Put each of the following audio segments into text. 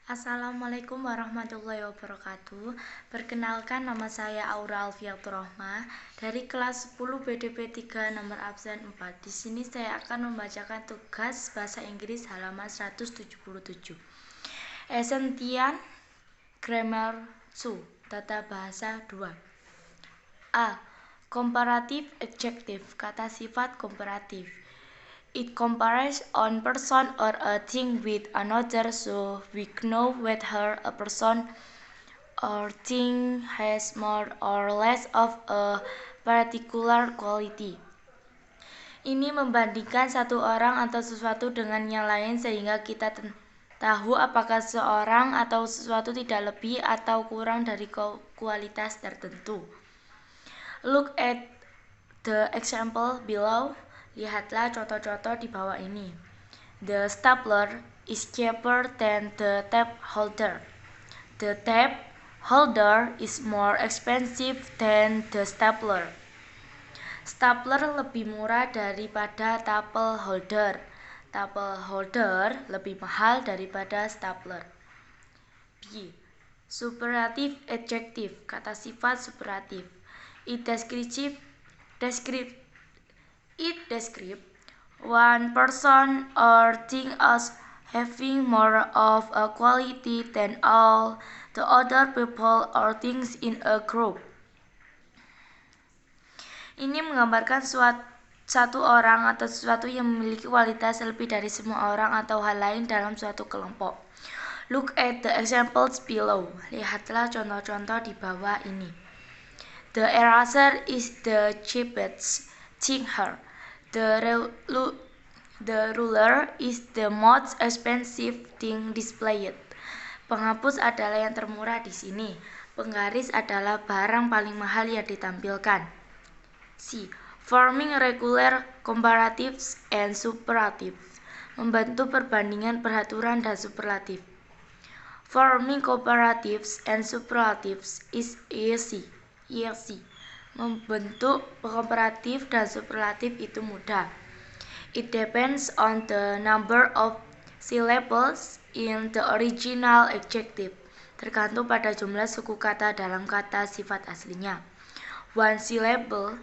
Assalamualaikum warahmatullahi wabarakatuh. Perkenalkan, nama saya Aura Alfiaturrohma dari kelas 10 BDP 3 nomor absen 4. Di sini saya akan membacakan tugas bahasa Inggris halaman 177. Essential Grammar 2, Tata Bahasa 2. A. Comparative adjective, kata sifat komparatif. It compares one person or a thing with another, so we know whether a person or thing has more or less of a particular quality. Ini membandingkan satu orang atau sesuatu dengan yang lain sehingga kita tahu apakah seorang atau sesuatu tidak lebih atau kurang dari kualitas tertentu. Look at the example below. Lihatlah contoh-contoh di bawah ini. The stapler is cheaper than the tape holder. The tape holder is more expensive than the stapler. Stapler lebih murah daripada tapel holder. Tapel holder lebih mahal daripada stapler. B. Superlative adjective, kata sifat superatif. It describes one person or thing as having more of a quality than all the other people or things in a group. Ini menggambarkan satu orang atau sesuatu yang memiliki kualitas lebih dari semua orang atau hal lain dalam suatu kelompok. Look at the examples below. Lihatlah contoh-contoh di bawah ini. The eraser is the cheapest thing here. The ruler is the most expensive thing displayed. Penghapus adalah yang termurah di sini. Penggaris adalah barang paling mahal yang ditampilkan. C. Forming regular comparatives and superlatives. Membantu perbandingan peraturan dan superlatif. Forming comparatives and superlatives is easy. Membentuk komparatif dan superlatif itu mudah. It depends on the number of syllables in the original adjective. Tergantung pada jumlah suku kata dalam kata sifat aslinya. One syllable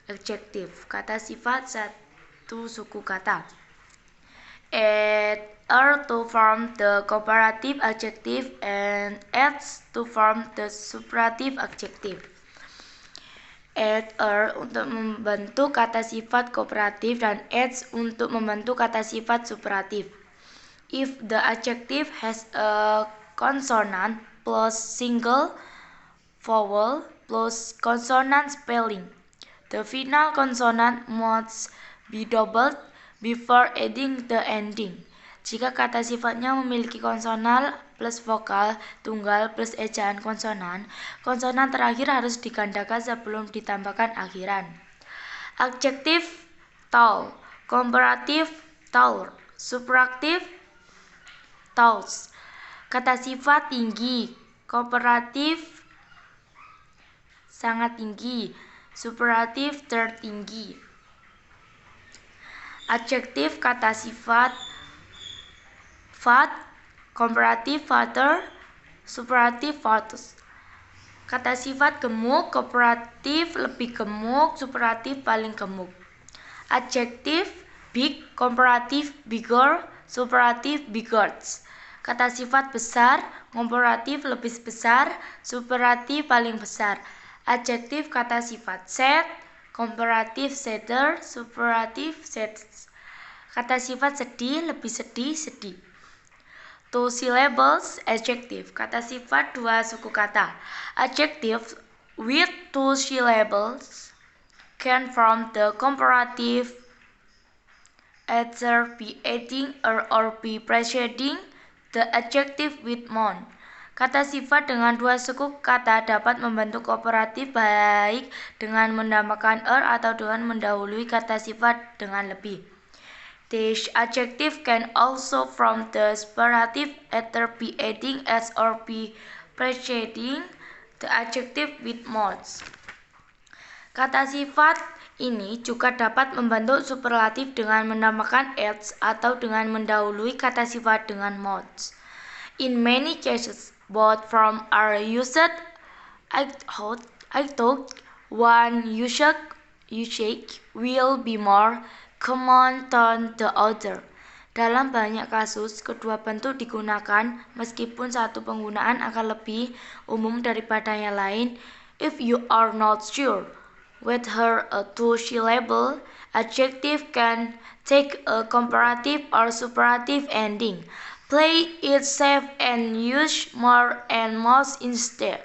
adjective, kata sifat satu suku kata. Add er to form the comparative adjective and adds to form the superlative adjective. Add er untuk membentuk kata sifat kooperatif dan adds untuk membentuk kata sifat superatif. If the adjective has a consonant plus single vowel plus consonant spelling, the final consonant must be doubled before adding the ending. Jika kata sifatnya memiliki konsonan plus vokal tunggal plus ejaan konsonan, konsonan terakhir harus digandakan sebelum ditambahkan akhiran. Adjektif tall, komparatif taller, superlatif tall. Kata sifat tinggi, komparatif sangat tinggi, superlatif tertinggi. Adjektif kata sifat fat, komparatif fatter, superlatif fatus. Kata sifat gemuk, komparatif lebih gemuk, superlatif paling gemuk. Adjektif big, komparatif bigger, superlatif bigger. Kata sifat besar, komparatif lebih besar, superlatif paling besar. Adjektif kata sifat sad, komparatif sadder, superlatif sad. Kata sifat sedih, lebih sedih, sedih. Two syllables adjective, kata sifat dua suku kata. Adjective with two syllables can form the comparative either be adding or be preceding the adjective with more. Kata sifat dengan dua suku kata dapat membentuk komparatif baik dengan menambahkan atau dengan mendahului kata sifat dengan lebih. This adjective can also form the superlative either be adding as or be preceding the adjective with modes. Kata sifat ini juga dapat membentuk superlatif dengan menambahkan as atau dengan mendahului kata sifat dengan modes. In many cases, both forms are used. I thought one usage will be more common than the other. Dalam banyak kasus, kedua bentuk digunakan meskipun satu penggunaan akan lebih umum daripada yang lain. If you are not sure whether a two-syllable adjective can take a comparative or superlative ending, play it safe and use more and most instead.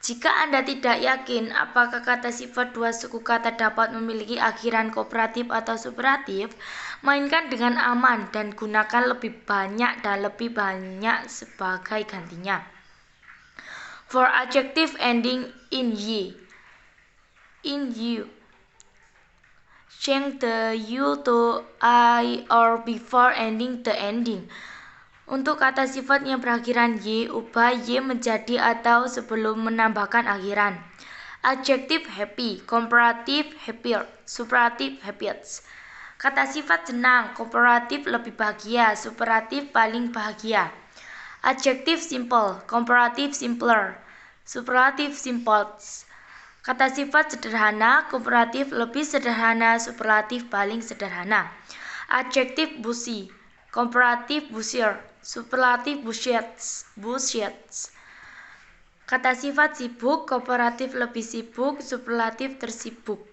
Jika Anda tidak yakin apakah kata sifat dua suku kata dapat memiliki akhiran kooperatif atau superatif, mainkan dengan aman dan gunakan lebih banyak dan lebih banyak sebagai gantinya. For adjective ending in y, in you, change the you to I or before ending the ending. Untuk kata sifat yang berakhiran y, ubah y menjadi atau sebelum menambahkan akhiran. Adjective happy, comparative happier, superative happiest. Kata sifat senang, komparatif lebih bahagia, superatif paling bahagia. Adjective simple, comparative simpler, superlative simplest. Kata sifat sederhana, komparatif lebih sederhana, superlatif paling sederhana. Adjective busy, comparative busier, superlatif busiest. Kata sifat sibuk, komparatif lebih sibuk, superlatif tersibuk.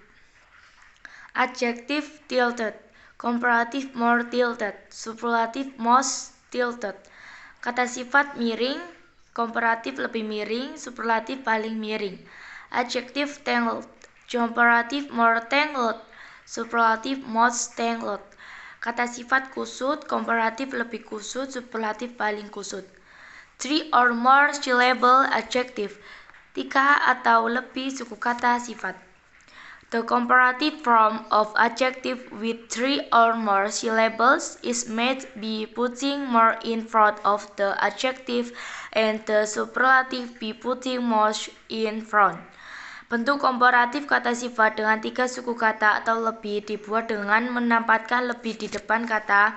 Adjective tilted, comparative more tilted, superlative most tilted. Kata sifat miring, komparatif lebih miring, superlatif paling miring. Adjective tangled, comparative more tangled, superlative most tangled. Kata sifat kusut, komparatif lebih kusut, superlatif paling kusut. 3 or more syllable adjective, 3 atau lebih suku kata sifat. The comparative form of adjective with 3 or more syllables is made by putting more in front of the adjective and the superlative by putting most in front. Bentuk komparatif kata sifat dengan 3 suku kata atau lebih dibuat dengan menempatkan lebih di depan kata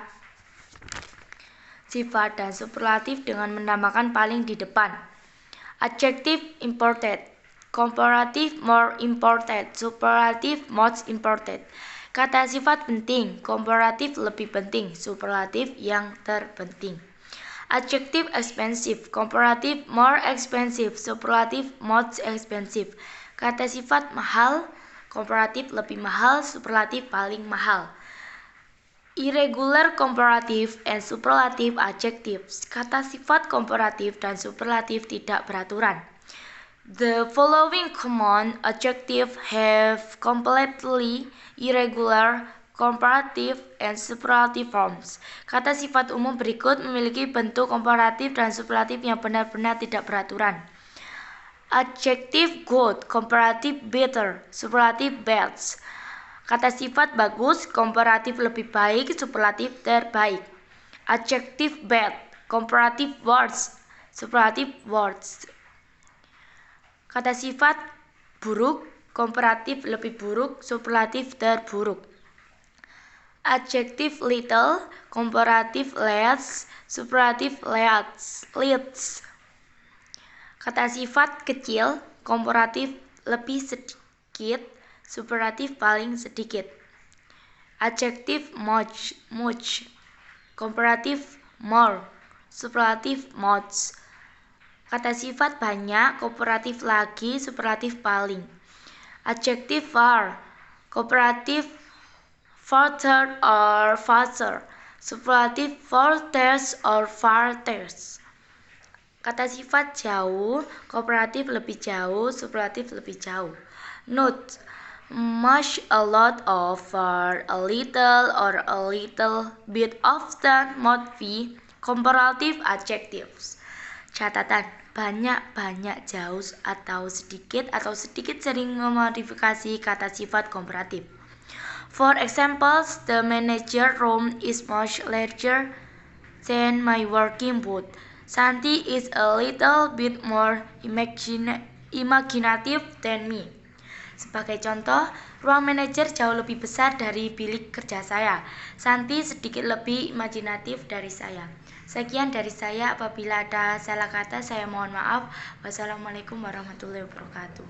sifat dan superlatif dengan menambahkan paling di depan. Adjective important, comparative more important, superlative most important. Kata sifat penting, komparatif lebih penting, superlatif yang terpenting. Adjective expensive, comparative more expensive, superlative most expensive. Kata sifat mahal, komparatif lebih mahal, superlatif paling mahal. Irregular comparative and superlative adjectives. Kata sifat komparatif dan superlatif tidak beraturan. The following common adjectives have completely irregular comparative and superlative forms. Kata sifat umum berikut memiliki bentuk komparatif dan superlatif yang benar-benar tidak beraturan. Adjective good, comparative better, superlative bad. Kata sifat bagus, komparatif lebih baik, superlatif terbaik. Adjective bad, comparative worse, superlatif worst. Kata sifat buruk, komparatif lebih buruk, superlatif terburuk. Adjective little, comparative less, superlatif least. Kata sifat kecil, komparatif lebih sedikit, superlatif paling sedikit. Adjective much, comparative more, superlatif much. Kata sifat banyak, komparatif lagi, superlatif paling. Adjective far, comparative farther or faster, superlatif farthest or farthest. Kata sifat jauh, komparatif lebih jauh, superlatif lebih jauh. Note, much, a lot of, far, a little, or a little bit often might be comparative adjectives. Catatan, banyak, jauh, atau sedikit sering memodifikasi kata sifat komparatif. For example, the manager room is much larger than my working booth. Santi is a little bit more imaginative than me. Sebagai contoh, ruang manajer jauh lebih besar dari bilik kerja saya. Santi sedikit lebih imajinatif dari saya. Sekian dari saya, apabila ada salah kata saya mohon maaf. Wassalamualaikum warahmatullahi wabarakatuh.